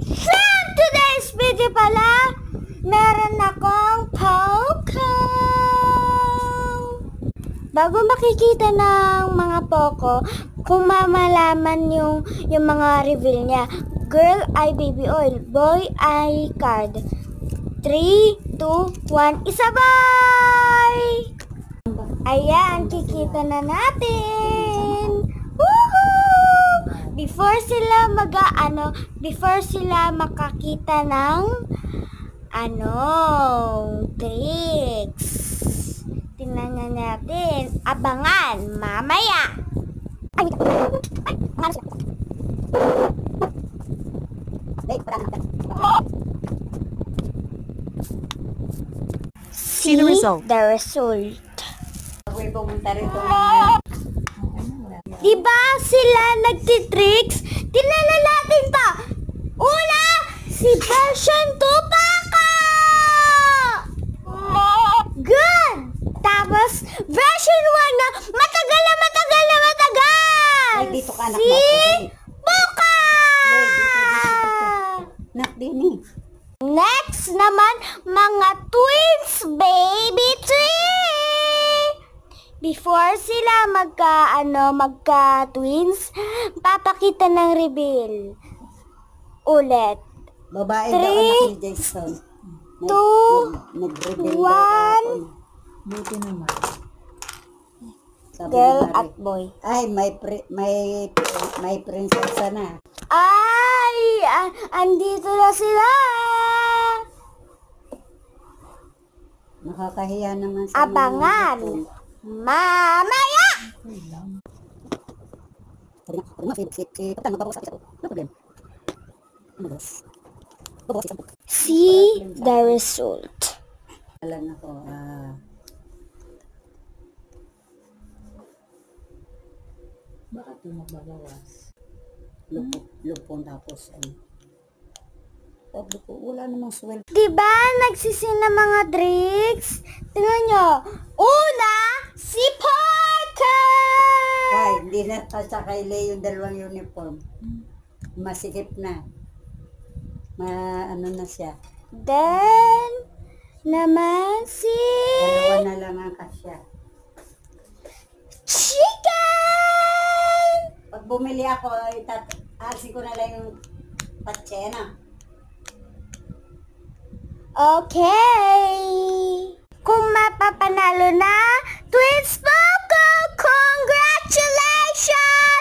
So, today's video pala, meron akong Poco. Bago makikita ng mga Poco, kung mamalaman yung mga reveal niya. Girl ay baby oil, boy ay card. 3, 2, 1, isabay! Ayan, kikita na natin. Woohoo! Before sila makakita ng tricks. Tingnan natin. Abangan mamaya. See the result. Ako'y pumunta rito. Diba sila nagtitricks? Tingnan natin to. Una, si version 2 Paka! Good! Tapos, version 1 na matagal! Ay, dito ka, anak Si mo. Poca! Nakdini. Next naman, mga twins, baby twins! Before sila magka-twins, papakita ng reveal. Ulit. Babae daw anak ni Jason. 2, Nag-reveal 1, Buti naman. girl at boy. Ay, may prinsesa na. Ay! Andito na sila! Nakakahiya naman sa Abangan! Mamaya! See the result. Alam ako, Bakit ito magbabawas? lupon tapos lupo, wala namang swell. Diba nagsisin ng mga tricks? Tingnan nyo. Una, si Parker! Ay, hindi na sa kay Leo yung dalawang uniform. Masikip na. Ano na siya. Then, naman si Dalawa na lang ang kasya. Chicken! Pag bumili ako, asin ko na lang yung patsena. Okay. Kung mapapanalo na, Twins Poco, congratulations!